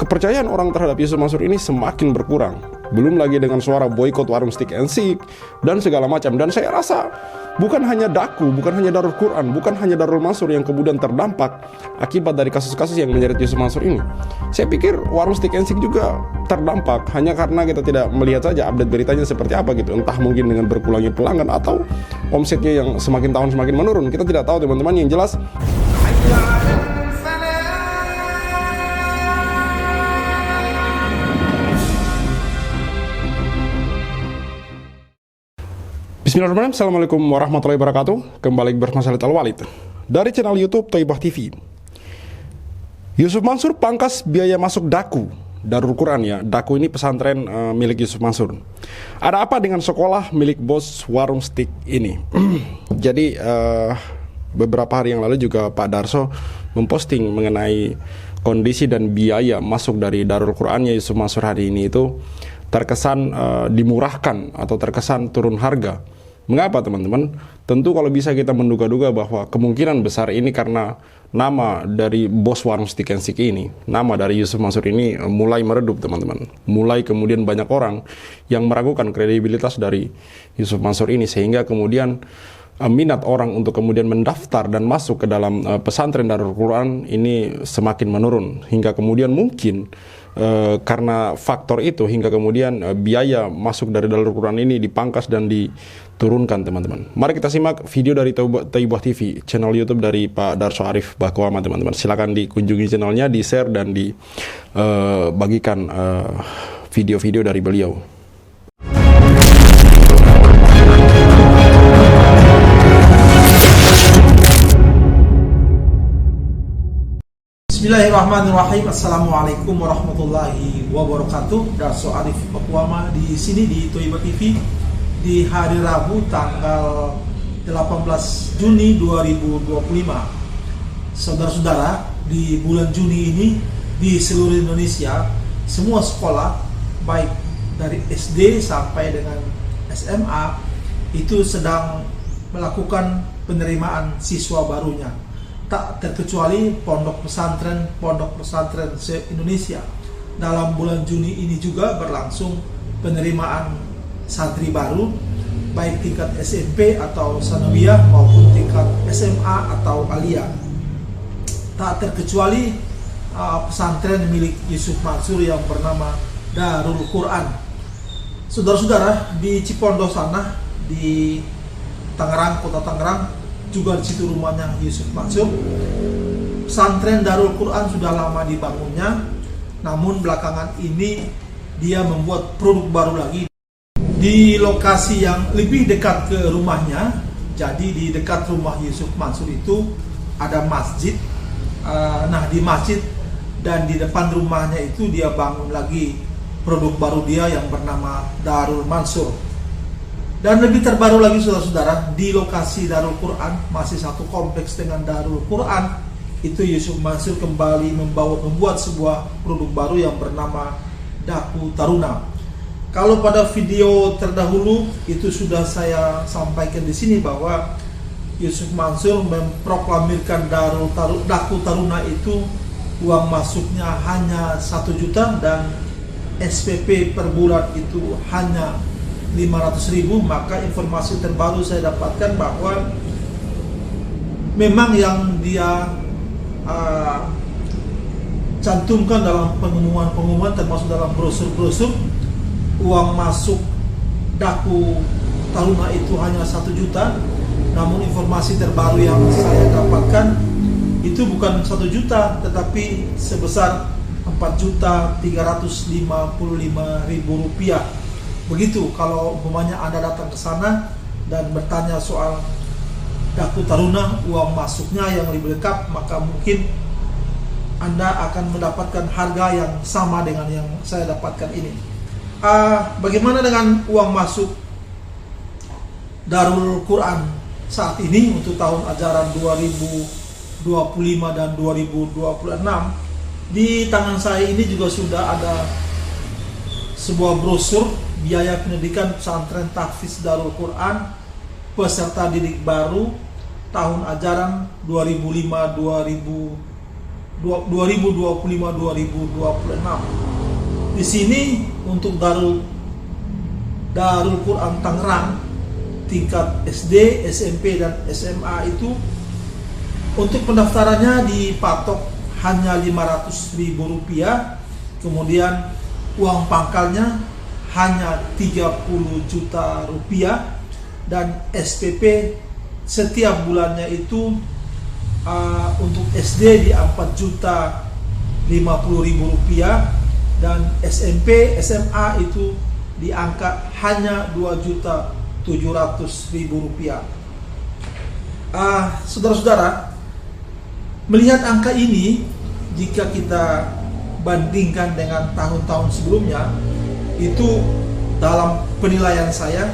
kepercayaan orang terhadap Yusuf Mansur ini semakin berkurang. Belum lagi dengan suara boykot warung Stick and Seek dan segala macam. Dan saya rasa bukan hanya Daku, bukan hanya Darul Quran, bukan hanya Darul Mansur yang kemudian terdampak akibat dari kasus-kasus yang menyeret Yusuf Mansur ini. Saya pikir warung Stick and Seek juga terdampak, hanya karena kita tidak melihat saja update beritanya seperti apa gitu. Entah mungkin dengan berkurangnya pelanggan atau omsetnya yang semakin tahun semakin menurun. Kita tidak tahu teman-teman, yang jelas Bismillahirrahmanirrahim. Assalamualaikum warahmatullahi wabarakatuh. Kembali bersama saya Al-Walid dari channel YouTube Thaibah TV. Yusuf Mansur pangkas biaya masuk Daku, Darul Quran ya. Daku ini pesantren milik Yusuf Mansur. Ada apa dengan sekolah milik bos warung Stick ini? Jadi beberapa hari yang lalu juga Pak Darso memposting mengenai kondisi dan biaya masuk dari Darul Qurannya Yusuf Mansur hari ini itu terkesan dimurahkan atau terkesan turun harga. Mengapa teman-teman? Tentu kalau bisa kita menduga-duga bahwa kemungkinan besar ini karena nama dari bos warung Stick and Seek ini, nama dari Yusuf Mansur ini mulai meredup teman-teman. Mulai kemudian banyak orang yang meragukan kredibilitas dari Yusuf Mansur ini, sehingga kemudian minat orang untuk kemudian mendaftar dan masuk ke dalam pesantren Darul Quran ini semakin menurun. Hingga kemudian mungkin karena faktor itu hingga kemudian biaya masuk dari Darul Quran ini dipangkas dan diturunkan teman-teman. Mari kita simak video dari Thaibah TV, channel YouTube dari Pak Darso Arif Bakwama teman-teman. Silakan dikunjungi channelnya, di share dan dibagikan video-video dari beliau. Bismillahirrahmanirrahim. Assalamualaikum warahmatullahi wabarakatuh. Darso Arif Bakwama di sini di Thaibah TV di hari Rabu tanggal 18 Juni 2025. Saudara-saudara, di bulan Juni ini di seluruh Indonesia semua sekolah baik dari SD sampai dengan SMA itu sedang melakukan penerimaan siswa barunya. Tak terkecuali pondok pesantren se-Indonesia. Dalam bulan Juni ini juga berlangsung penerimaan santri baru, baik tingkat SMP atau sanawiyah maupun tingkat SMA atau aliyah. Tak terkecuali pesantren milik Yusuf Mansur yang bernama Darul Quran. Saudara-saudara, di Cipondoh sana, di Tangerang, kota Tangerang, juga di situ rumahnya Yusuf Mansur. Pesantren Darul Quran sudah lama dibangunnya, namun belakangan ini dia membuat produk baru lagi di lokasi yang lebih dekat ke rumahnya. Jadi di dekat rumah Yusuf Mansur itu ada masjid. Nah, di masjid dan di depan rumahnya itu dia bangun lagi produk baru dia yang bernama Darul Mansur. Dan lebih terbaru lagi saudara-saudara, di lokasi Darul Quran, masih satu kompleks dengan Darul Quran, itu Yusuf Mansur kembali membuat sebuah produk baru yang bernama Daku Taruna. Kalau pada video terdahulu itu sudah saya sampaikan di sini bahwa Yusuf Mansur memproklamirkan Daku Taruna itu uang masuknya hanya 1 juta dan SPP per bulan itu hanya 500.000, maka informasi terbaru saya dapatkan bahwa memang yang dia cantumkan dalam pengumuman termasuk dalam brosur uang masuk Daku Taruna itu hanya 1 juta. Namun informasi terbaru yang saya dapatkan itu bukan 1 juta tetapi sebesar 4.355.000 rupiah. Begitu kalau umpamanya Anda datang ke sana dan bertanya soal Daku Taruna, uang masuknya yang lebih lengkap, maka mungkin Anda akan mendapatkan harga yang sama dengan yang saya dapatkan ini. Bagaimana dengan uang masuk Darul Quran saat ini untuk tahun ajaran 2025 dan 2026? Di tangan saya ini juga sudah ada sebuah brosur biaya pendidikan pesantren Tahfiz Darul Quran peserta didik baru tahun ajaran 2005-2026 2025-2026. Di sini untuk Darul Quran Tangerang tingkat SD, SMP dan SMA itu untuk pendaftarannya dipatok hanya Rp500.000, kemudian uang pangkalnya hanya Rp30 juta, dan SPP setiap bulannya itu untuk SD di Rp4.050.000 dan SMP, SMA itu di angka hanya Rp2.700.000. Saudara-saudara, melihat angka ini, jika kita bandingkan dengan tahun-tahun sebelumnya, itu dalam penilaian saya,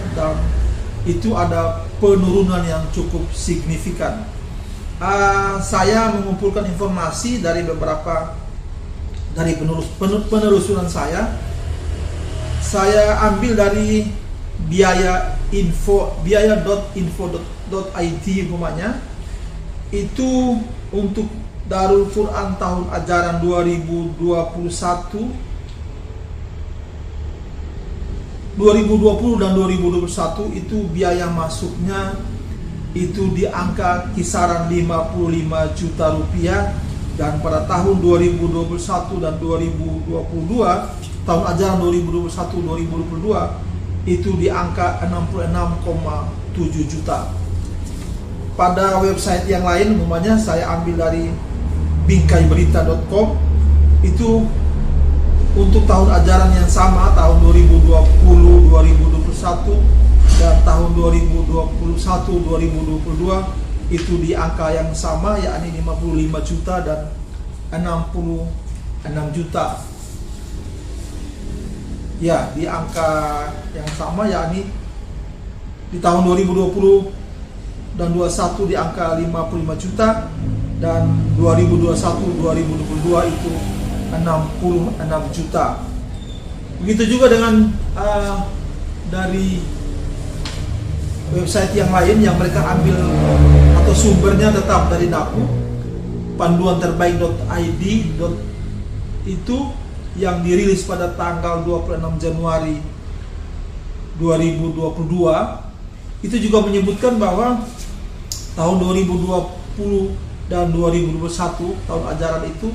itu ada penurunan yang cukup signifikan. Saya mengumpulkan informasi dari beberapa penelusuran saya. Saya ambil dari biaya.info.id umpamanya. Itu untuk Darul Quran tahun ajaran 2020 dan 2021 itu biaya masuknya itu di angka kisaran Rp55 juta, dan pada tahun 2021 dan 2022, tahun ajaran 2021-2022 itu di angka 66,7 juta. Pada website yang lain, umpamanya saya ambil dari bingkaiberita.com, itu untuk tahun ajaran yang sama, tahun 2020-2021 dan tahun 2021-2022 itu di angka yang sama, yakni 55 juta dan 66 juta. Ya, di angka yang sama, yakni di tahun 2020 dan 21 di angka 55 juta, dan 2021-2022 itu 66 juta. Begitu juga dengan dari website yang lain yang mereka ambil atau sumbernya tetap dari DAPU, panduanterbaik.id itu yang dirilis pada tanggal 26 Januari 2022, itu juga menyebutkan bahwa tahun 2020 dan 2021 tahun ajaran itu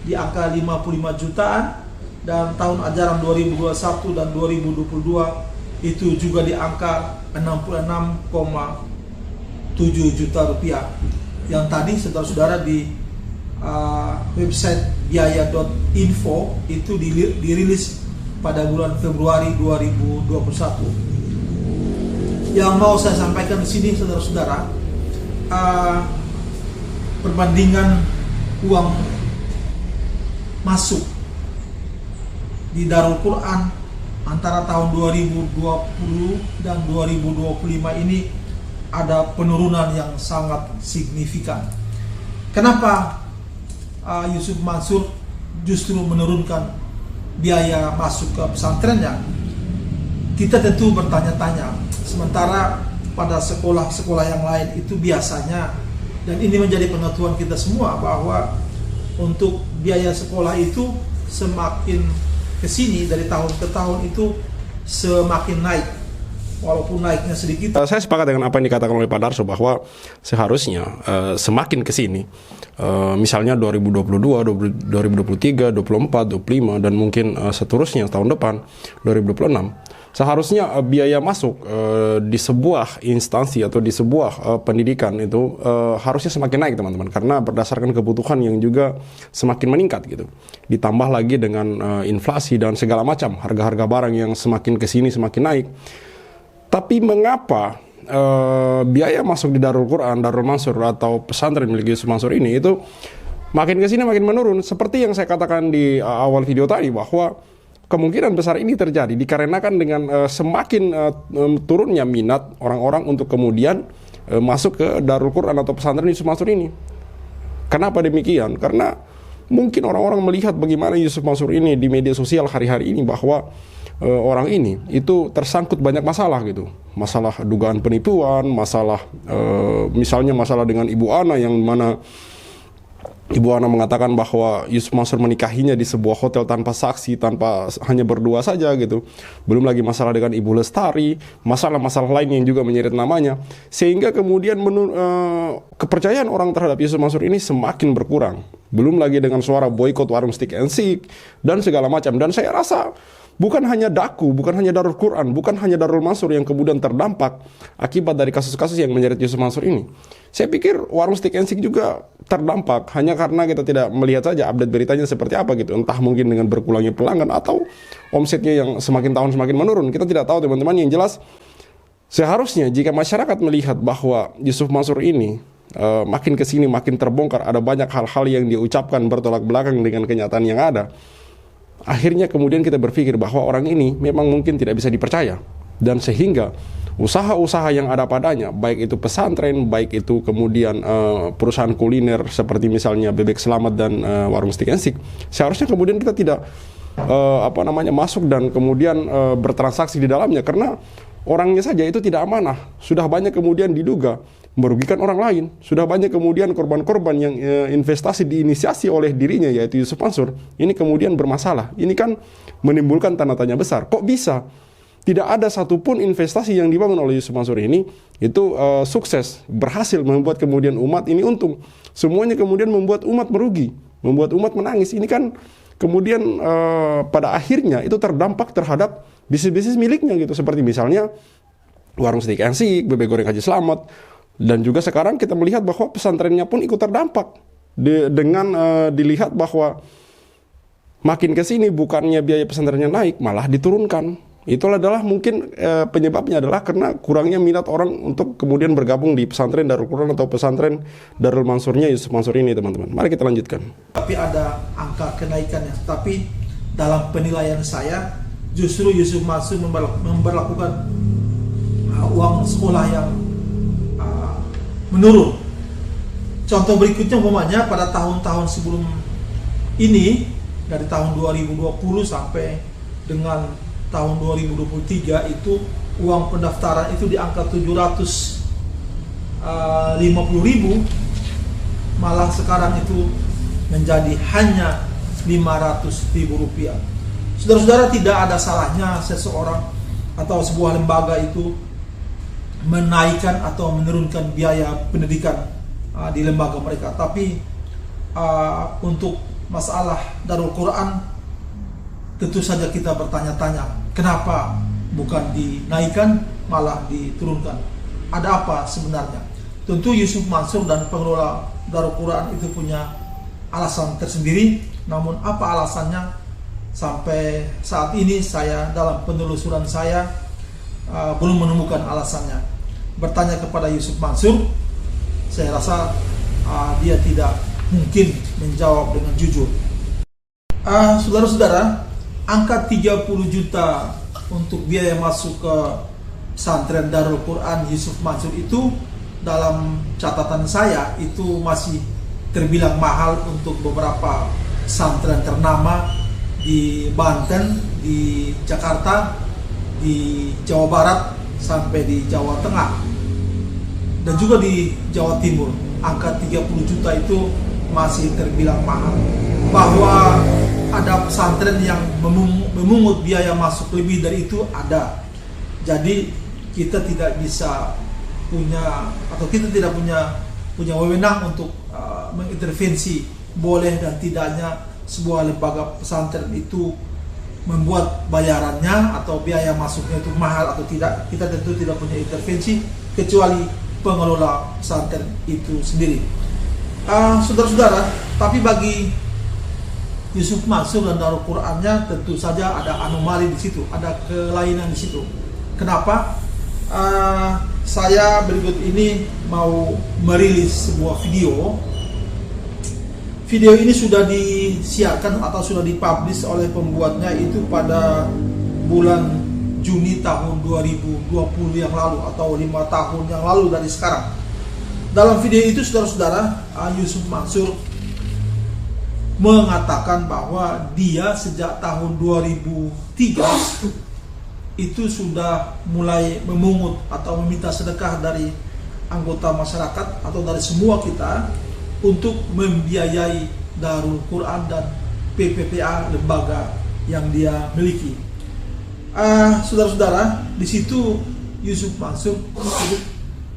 di angka 55 jutaan, dan tahun ajaran 2021 dan 2022 itu juga di angka 66,7 juta rupiah. Yang tadi saudara-saudara di website biaya.info itu dirilis pada bulan Februari 2021. Yang mau saya sampaikan di sini, saudara-saudara, perbandingan uang masuk di Darul Quran antara tahun 2020 dan 2025 ini ada penurunan yang sangat signifikan. Kenapa Yusuf Mansur justru menurunkan biaya masuk ke pesantrennya? Kita tentu bertanya-tanya, sementara pada sekolah-sekolah yang lain itu biasanya, dan ini menjadi pengetahuan kita semua, bahwa untuk biaya sekolah itu semakin kesini dari tahun ke tahun itu semakin naik, walaupun naiknya sedikit. Saya sepakat dengan apa yang dikatakan oleh Pak Darso, bahwa seharusnya semakin kesini, misalnya 2022, 2023, 24, 25 dan mungkin seterusnya tahun depan 2026, seharusnya biaya masuk di sebuah instansi atau di sebuah pendidikan itu harusnya semakin naik, teman-teman, karena berdasarkan kebutuhan yang juga semakin meningkat gitu. Ditambah lagi dengan inflasi dan segala macam harga-harga barang yang semakin kesini semakin naik. Tapi mengapa biaya masuk di Darul Quran, Darul Mansur atau pesantren milik Yusuf Mansur ini itu makin kesini makin menurun? Seperti yang saya katakan di awal video tadi, bahwa kemungkinan besar ini terjadi dikarenakan dengan semakin turunnya minat orang-orang untuk kemudian masuk ke Darul Quran atau pesantren Yusuf Mansur ini. Kenapa demikian? Karena mungkin orang-orang melihat bagaimana Yusuf Mansur ini di media sosial hari-hari ini, bahwa orang ini itu tersangkut banyak masalah gitu. Masalah dugaan penipuan, masalah misalnya masalah dengan Ibu Ana, yang mana Ibu Ana mengatakan bahwa Yusuf Mansur menikahinya di sebuah hotel tanpa saksi, tanpa hanya berdua saja gitu. Belum lagi masalah dengan Ibu Lestari, masalah-masalah lain yang juga menyeret namanya. Sehingga kemudian kepercayaan orang terhadap Yusuf Mansur ini semakin berkurang. Belum lagi dengan suara boykot warung Stick and Seek dan segala macam. Dan saya rasa bukan hanya Daku, bukan hanya Darul Quran, bukan hanya Darul Mansur yang kemudian terdampak akibat dari kasus-kasus yang menyeret Yusuf Mansur ini. Saya pikir warung Stick and Seek juga terdampak hanya karena kita tidak melihat saja update beritanya seperti apa gitu. Entah mungkin dengan berkurangnya pelanggan atau omsetnya yang semakin tahun semakin menurun. Kita tidak tahu teman-teman. Yang jelas seharusnya jika masyarakat melihat bahwa Yusuf Mansur ini makin kesini makin terbongkar, ada banyak hal-hal yang dia ucapkan bertolak belakang dengan kenyataan yang ada. Akhirnya kemudian kita berpikir bahwa orang ini memang mungkin tidak bisa dipercaya. Dan sehingga usaha-usaha yang ada padanya, baik itu pesantren, baik itu kemudian perusahaan kuliner seperti misalnya Bebek Selamat dan warung Stick and Seek, seharusnya kemudian kita tidak masuk dan kemudian bertransaksi di dalamnya, karena orangnya saja itu tidak amanah. Sudah banyak kemudian diduga merugikan orang lain. Sudah banyak kemudian korban-korban yang investasi diinisiasi oleh dirinya, yaitu Yusuf Mansur, ini kemudian bermasalah. Ini kan menimbulkan tanda tanya besar. Kok bisa tidak ada satupun investasi yang dibangun oleh Yusuf Mansur ini itu sukses, berhasil membuat kemudian umat ini untung. Semuanya kemudian membuat umat merugi, membuat umat menangis. Ini kan kemudian pada akhirnya itu terdampak terhadap bisnis-bisnis miliknya gitu. Seperti misalnya warung Stick and Seek, Bebek Goreng Haji Selamat. Dan juga sekarang kita melihat bahwa pesantrennya pun ikut terdampak dengan dilihat bahwa makin ke sini bukannya biaya pesantrennya naik, malah diturunkan. Itulah adalah mungkin penyebabnya adalah karena kurangnya minat orang untuk kemudian bergabung di pesantren Darul Quran atau pesantren Darul Mansurnya Yusuf Mansur ini, teman-teman. Mari kita lanjutkan. Tapi ada angka kenaikannya. Tapi dalam penilaian saya, justru Yusuf Mansur memperlakukan uang sekolah yang menurun. Contoh berikutnya umpamanya pada tahun-tahun sebelum ini, dari tahun 2020 sampai dengan tahun 2023 itu uang pendaftaran itu di angka 750.000, malah sekarang itu menjadi hanya 500.000 rupiah. Saudara-saudara, tidak ada salahnya seseorang atau sebuah lembaga itu menaikkan atau menurunkan biaya pendidikan di lembaga mereka. Tapi untuk masalah Darul Quran, tentu saja kita bertanya-tanya, kenapa bukan dinaikkan malah diturunkan? Ada apa sebenarnya? Tentu Yusuf Mansur dan pengelola Darul Quran itu punya alasan tersendiri. Namun apa alasannya? Sampai saat ini saya dalam penelusuran saya belum menemukan alasannya. Bertanya kepada Yusuf Mansur, saya rasa dia tidak mungkin menjawab dengan jujur. Saudara-saudara, angka 30 juta untuk biaya masuk ke pesantren Darul Quran Yusuf Mansur itu dalam catatan saya itu masih terbilang mahal untuk beberapa pesantren ternama di Banten, di Jakarta, di Jawa Barat, sampai di Jawa Tengah dan juga di Jawa Timur. Angka 30 juta itu masih terbilang mahal. Bahwa ada pesantren yang memungut biaya masuk lebih dari itu, ada. Jadi kita tidak bisa punya, atau kita tidak punya wewenang untuk mengintervensi boleh dan tidaknya sebuah lembaga pesantren itu membuat bayarannya atau biaya masuknya itu mahal atau tidak. Kita tentu tidak punya intervensi kecuali pengelola pesantren itu sendiri. Saudara-saudara, tapi bagi Yusuf Mansur dan Darul Qurannya tentu saja ada anomali di situ, ada kelainan di situ. Kenapa? Saya berikut ini mau merilis sebuah video. Video ini sudah disiarkan atau sudah dipublish oleh pembuatnya itu pada bulan Juni tahun 2020 yang lalu atau 5 tahun yang lalu dari sekarang. Dalam video itu saudara-saudara, Yusuf Mansur mengatakan bahwa dia sejak tahun 2003 itu sudah mulai memungut atau meminta sedekah dari anggota masyarakat atau dari semua kita untuk membiayai Darul Quran dan PPPA lembaga yang dia miliki. Saudara-saudara, di situ Yusuf Mansur hidup.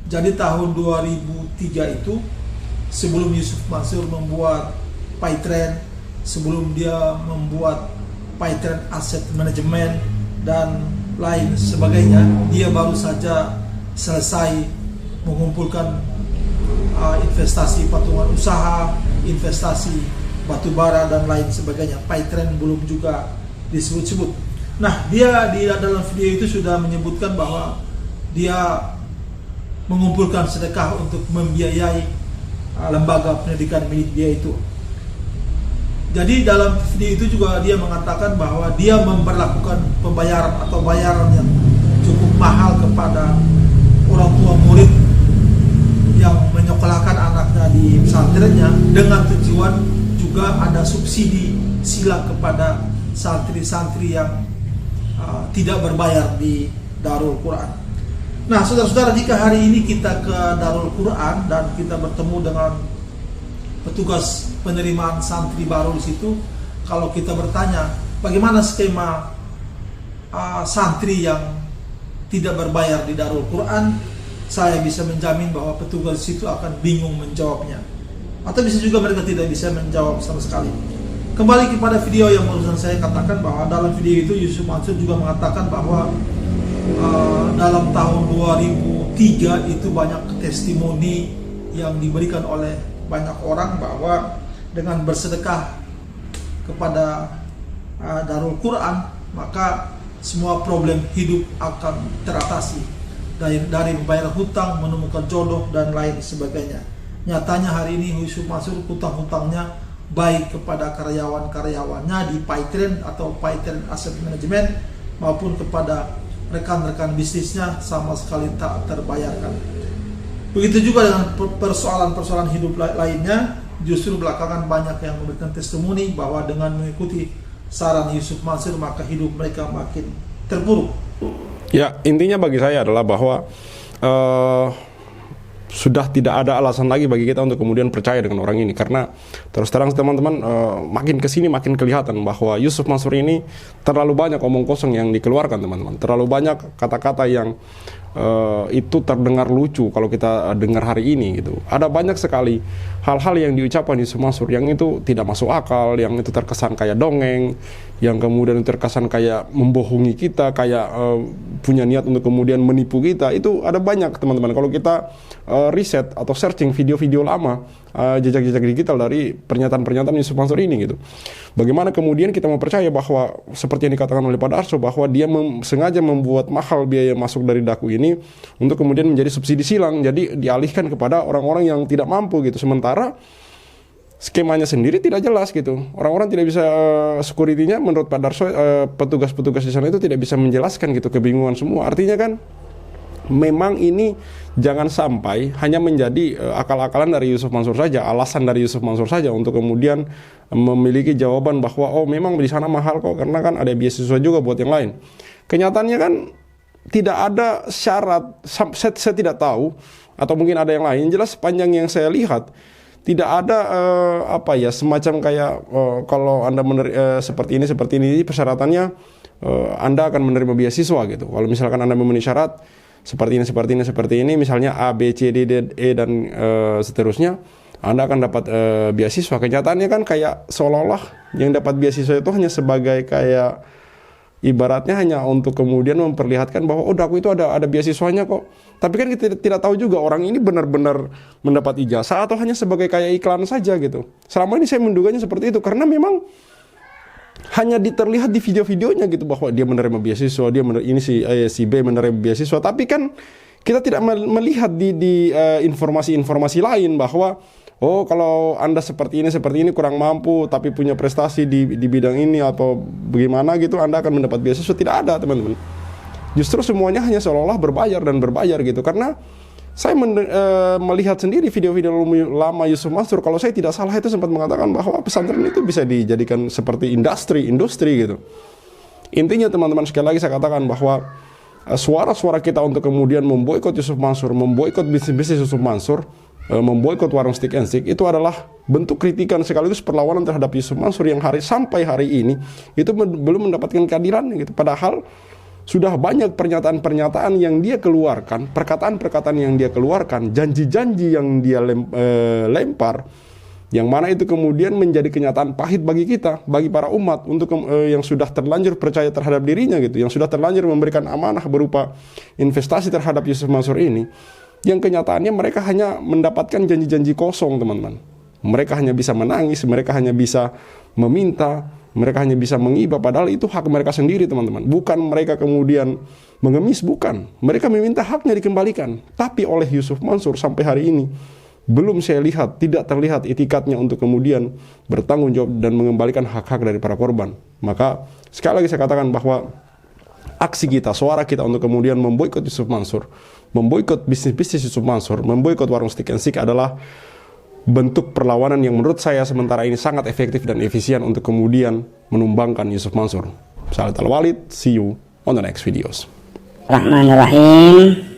Jadi tahun 2003 itu, sebelum Yusuf Mansur membuat PayTrend, sebelum dia membuat PayTrend Asset Management dan lain sebagainya, dia baru saja selesai mengumpulkan investasi patungan usaha, investasi batubara dan lain sebagainya. PayTrend belum juga disebut-sebut. Nah, dia di dalam video itu sudah menyebutkan bahwa dia mengumpulkan sedekah untuk membiayai lembaga pendidikan milik dia itu. Jadi dalam video itu juga dia mengatakan bahwa dia memperlakukan pembayaran atau bayaran yang cukup mahal kepada orang tua murid yang menyekolahkan anaknya di pesantrennya, dengan tujuan juga ada subsidi sila kepada santri-santri yang tidak berbayar di Darul Quran. Nah, saudara-saudara, jika hari ini kita ke Darul Quran dan kita bertemu dengan petugas penerimaan santri baru di situ, kalau kita bertanya bagaimana skema santri yang tidak berbayar di Darul Quran, saya bisa menjamin bahwa petugas situ akan bingung menjawabnya, atau bisa juga mereka tidak bisa menjawab sama sekali. Kembali kepada video yang barusan saya katakan, bahwa dalam video itu Yusuf Mansur juga mengatakan bahwa dalam tahun 2003 itu banyak testimoni yang diberikan oleh banyak orang bahwa dengan bersedekah kepada Darul Quran, maka semua problem hidup akan teratasi, dari membayar hutang, menemukan jodoh dan lain sebagainya. Nyatanya hari ini Yusuf Mansur hutang-hutangnya baik kepada karyawan-karyawannya di PayTrend atau PayTrend Asset Management maupun kepada rekan-rekan bisnisnya sama sekali tak terbayarkan. Begitu juga dengan persoalan-persoalan hidup lainnya. Justru belakangan banyak yang memberikan testimoni bahwa dengan mengikuti saran Yusuf Mansur maka hidup mereka makin terpuruk. Ya, intinya bagi saya adalah bahwa sudah tidak ada alasan lagi bagi kita untuk kemudian percaya dengan orang ini, karena terus terang teman-teman, makin kesini makin kelihatan bahwa Yusuf Mansur ini terlalu banyak omong kosong yang dikeluarkan, teman-teman. Terlalu banyak kata-kata yang itu terdengar lucu kalau kita dengar hari ini gitu. Ada banyak sekali hal-hal yang diucapkan Yusuf Mansur yang itu tidak masuk akal, yang itu terkesan kayak dongeng, yang kemudian terkesan kayak membohongi kita, kayak punya niat untuk kemudian menipu kita. Itu ada banyak, teman-teman. Kalau kita riset atau searching video-video lama, jejak-jejak digital dari pernyataan-pernyataan Yusuf Mansur ini gitu. Bagaimana kemudian kita mau percaya bahwa seperti yang dikatakan oleh Pak Darso, bahwa dia sengaja membuat mahal biaya masuk dari Daku ini untuk kemudian menjadi subsidi silang, jadi dialihkan kepada orang-orang yang tidak mampu gitu. Sementara skemanya sendiri tidak jelas gitu. Orang-orang tidak bisa, security-nya menurut Pak Darso, petugas-petugas di sana itu tidak bisa menjelaskan gitu, kebingungan semua. Artinya kan memang ini jangan sampai hanya menjadi akal-akalan dari Yusuf Mansur saja, alasan dari Yusuf Mansur saja untuk kemudian memiliki jawaban bahwa oh memang di sana mahal kok karena kan ada beasiswa juga buat yang lain. Kenyataannya kan tidak ada syarat, saya tidak tahu, atau mungkin ada yang lain. Jelas sepanjang yang saya lihat tidak ada semacam kayak kalau Anda seperti ini persyaratannya, Anda akan menerima beasiswa gitu. Kalau misalkan Anda memenuhi syarat seperti ini, misalnya A, B, C, D, E dan seterusnya, Anda akan dapat beasiswa. Kenyataannya kan kayak seolah-olah yang dapat beasiswa itu hanya sebagai kayak ibaratnya hanya untuk kemudian memperlihatkan bahwa oh Daku itu ada beasiswanya kok. Tapi kan kita tidak tahu juga orang ini benar-benar mendapat ijazah atau hanya sebagai kayak iklan saja gitu. Selama ini saya menduganya seperti itu, karena memang hanya terlihat di video-videonya gitu bahwa dia menerima beasiswa, si B menerima beasiswa, tapi kan kita tidak melihat di informasi-informasi lain bahwa oh kalau Anda seperti ini kurang mampu tapi punya prestasi di bidang ini atau bagaimana gitu, Anda akan mendapat beasiswa. Tidak ada, teman-teman. Justru semuanya hanya seolah-olah berbayar gitu. Karena saya melihat sendiri video-video lama Yusuf Mansur, kalau saya tidak salah itu sempat mengatakan bahwa pesantren itu bisa dijadikan seperti industri gitu. Intinya teman-teman, sekali lagi saya katakan bahwa suara-suara kita untuk kemudian memboikot Yusuf Mansur, memboikot bisnis-bisnis Yusuf Mansur, memboikot warung Steak and Shake itu adalah bentuk kritikan sekaligus perlawanan terhadap Yusuf Mansur yang sampai hari ini itu belum mendapatkan keadilan gitu. Padahal sudah banyak pernyataan-pernyataan yang dia keluarkan, perkataan-perkataan yang dia keluarkan, janji-janji yang dia lempar, yang mana itu kemudian menjadi kenyataan pahit bagi kita, bagi para umat untuk yang sudah terlanjur percaya terhadap dirinya gitu, yang sudah terlanjur memberikan amanah berupa investasi terhadap Yusuf Mansur ini, yang kenyataannya mereka hanya mendapatkan janji-janji kosong, teman-teman. Mereka hanya bisa menangis, mereka hanya bisa meminta, mereka hanya bisa mengiba, padahal itu hak mereka sendiri, teman-teman. Bukan mereka kemudian mengemis, bukan. Mereka meminta haknya dikembalikan. Tapi oleh Yusuf Mansur sampai hari ini belum saya lihat, tidak terlihat itikadnya untuk kemudian bertanggung jawab dan mengembalikan hak-hak dari para korban. Maka sekali lagi saya katakan bahwa aksi kita, suara kita untuk kemudian memboikot Yusuf Mansur, memboikot bisnis-bisnis Yusuf Mansur, memboikot warung Steak and Shake adalah bentuk perlawanan yang menurut saya sementara ini sangat efektif dan efisien untuk kemudian menumbangkan Yusuf Mansur. Khalid Al-Walid, see you on the next videos. Bismillahirrahmanirrahim.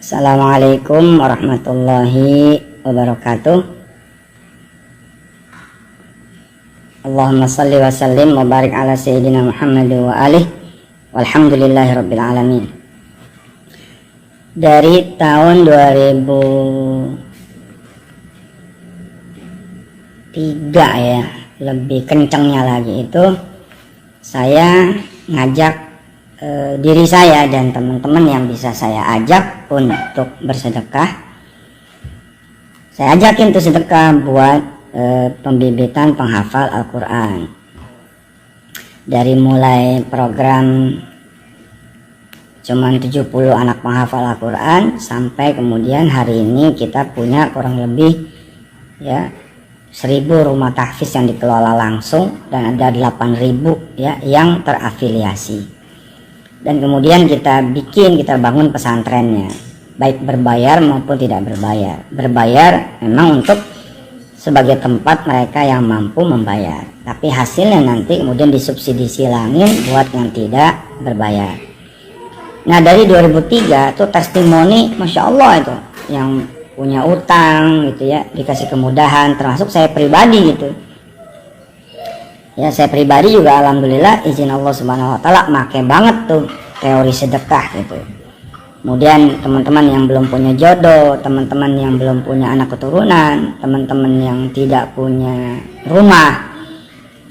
Assalamualaikum warahmatullahi wabarakatuh. Allahumma salli wa sallim wa barik ala sayyidina Muhammad wa alih walhamdulillahi rabbil alamin. Dari tahun 2003 ya, lebih kencangnya lagi itu saya ngajak diri saya dan teman-teman yang bisa saya ajak untuk bersedekah. Saya ajakin tuh sedekah buat pembibitan penghafal Al-Quran. Dari mulai program cuman 70 anak penghafal Al-Quran sampai kemudian hari ini kita punya kurang lebih ya 1000 rumah tahfiz yang dikelola langsung dan ada 8.000 ya yang terafiliasi. Dan kemudian kita bangun pesantrennya, baik berbayar maupun tidak berbayar. Berbayar memang untuk sebagai tempat mereka yang mampu membayar, tapi hasilnya nanti kemudian disubsidi silangin buat yang tidak berbayar. Nah dari 2003 tuh testimoni, Masya Allah itu, yang punya utang gitu ya, dikasih kemudahan, termasuk saya pribadi gitu. Ya saya pribadi juga alhamdulillah izin Allah Subhanahu wa taala make banget tuh teori sedekah gitu. Kemudian teman-teman yang belum punya jodoh, teman-teman yang belum punya anak keturunan, teman-teman yang tidak punya rumah,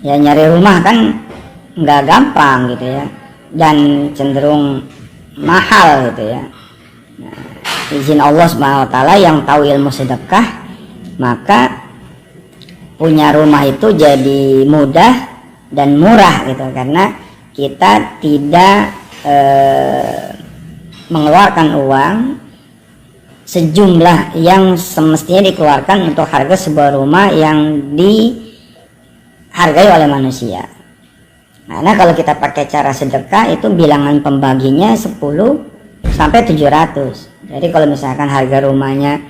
ya nyari rumah kan nggak gampang gitu ya, dan cenderung mahal gitu ya. Nah, izin Allah Subhanahu wa taala yang tahu ilmu sedekah, maka punya rumah itu jadi mudah dan murah gitu, karena kita tidak mengeluarkan uang sejumlah yang semestinya dikeluarkan untuk harga sebuah rumah yang dihargai oleh manusia. Karena kalau kita pakai cara sedekah itu bilangan pembaginya 10 sampai 700. Jadi kalau misalkan harga rumahnya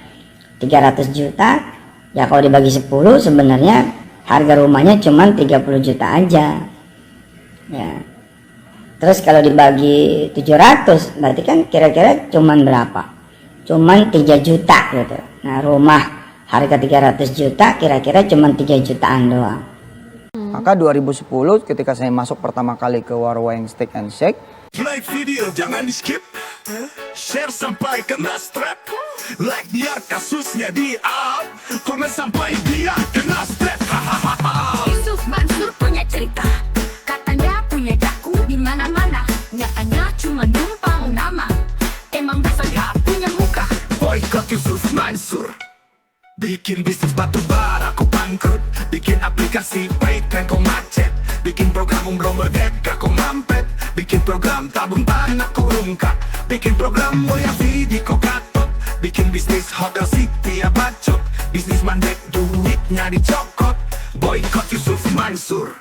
300 juta, ya kalau dibagi 10 sebenarnya harga rumahnya cuma 30 juta aja ya. Terus kalau dibagi 700 berarti kan kira-kira cuman berapa? Cuman 3 juta gitu. Nah rumah harga 300 juta kira-kira cuman 3 jutaan doang. Maka 2010 ketika saya masuk pertama kali ke warung Steak and Shake, like video jangan di skip, share sampai kena strap, like biar kasusnya di up, komen sampai dia kena strap. Yusuf Mansur punya cerita, katanya punya daku di mana-mana, nyatanya cuma numpang nama, emang dasar gak punya muka. Boykot Yusuf Mansur, bikin bisnis batu bara aku bangkrut, bikin aplikasi PayPal kau macet, bikin program umroh merdeka kau mampet, bikin program tabung tanah kau rungkak, bikin program mulia video kau katot, bikin bisnis hotel city ya bacot, bisnis mandek duitnya dicokot. Boykot Yusuf Mansur,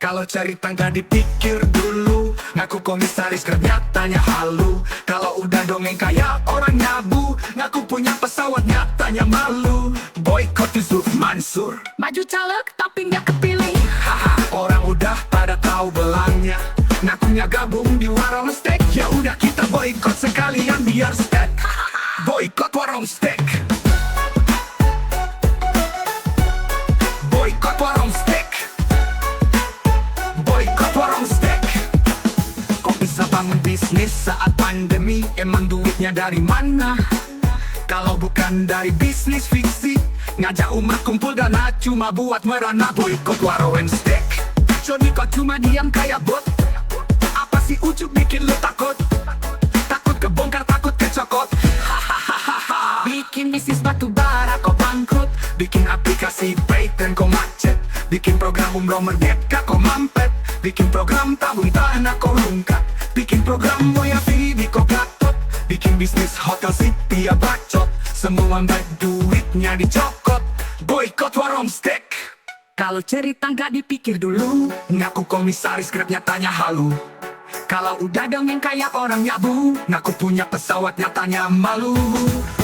kalau cari tangga dipikir dulu, ngaku komisaris nyatanya halu, kalau udah dongeng kayak orang nyabu, ngaku punya pesawat nyatanya malu. Boykot Yusuf Mansur, Maju caleg tapi nggak kepilih. haha, orang udah pada tahu belangnya, ngakunya gabung di warung steak, ya udah kita boykot sekalian biar steak. Boykot warung steak. bisnis saat pandemi, emang duitnya dari mana? Kalau bukan dari bisnis fiksi, ngajak umat kumpul dana cuma buat merana. Boykot warung steak, Johnny kok cuma diam kayak bot. Apa sih ujuk bikin lu takut? Takut kebongkar, takut kecokot. Hahaha. Bikin bisnis batu bara kok bangkrut, bikin aplikasi patent kok macet, bikin program umroh merdeka kok mampet, bikin program tabung tanah kok rungkat, bikin program Moya Vivi kok gatot, bikin bisnis hotel city ya bacot, semua baik duitnya dicokot. Boykot warung steak. Kalau cerita nggak dipikir dulu, ngaku komisaris Grab nyatanya halu. Kalau udah dongeng kayak orang nyabu, ngaku punya pesawat nyatanya malu.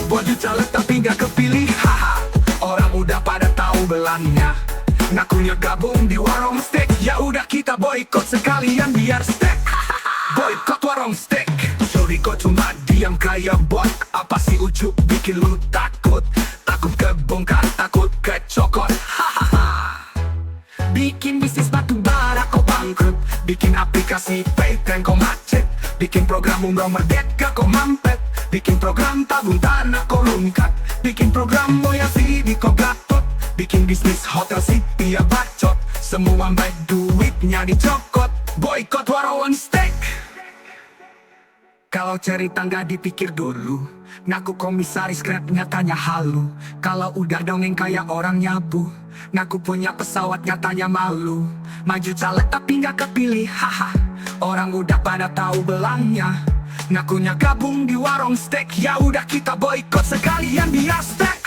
Baju caleg tapi nggak kepilih, haha. Orang udah pada tahu belannya, ngakunya gabung di warung steak. Ya udah kita boykot sekalian biar steak. Boykot warung steak. Sorry kok cuma diam kayak bot. Apa sih ujuk bikin lu takut? Takut kebongkar, takut kecokot. Bikin bisnis batu bara kok bangkrut, bikin aplikasi patent kok macet, bikin program umroh merdeka kok mampet, bikin program tabung tanah kok rungkat, bikin program Moya Vivi kok gatot, bikin bisnis hotel city ya bacot, semua baik duitnya dicokot. Boykot warung steak. Kalau cerita nggak dipikir dulu, ngaku komisaris Grab nyatanya halu. Kalau udah dongeng kayak orang nyabu, ngaku punya pesawat nyatanya malu. Maju caleg tapi nggak kepilih, haha. Orang udah pada tahu belangnya, ngakunya gabung di warung steak. Ya udah kita boykot sekalian biar steak.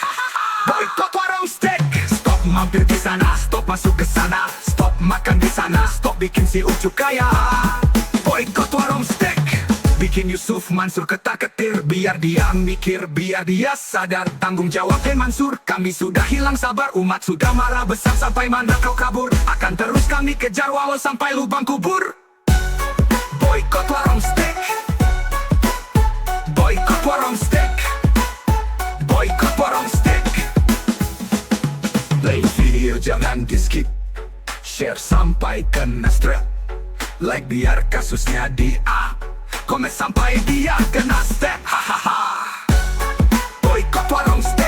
Boykot warung steak. Stop mampir di sana, stop masuk ke sana, stop makan di sana, stop bikin si ujuk kaya. Boykot warung steak. Bikin Yusuf Mansur ketar-ketir, biar dia mikir, biar dia sadar tanggung jawab. Mansur, kami sudah hilang sabar, umat sudah marah besar sampai mana kau kabur. Akan terus kami kejar walau sampai lubang kubur. Boykot warung steak. Boykot warung steak. Boykot warung steak. Play video jangan di skip, share sampai kena strap, like biar kasusnya di up, komen sampai dia kena step. Hahaha. Boykot warung steak.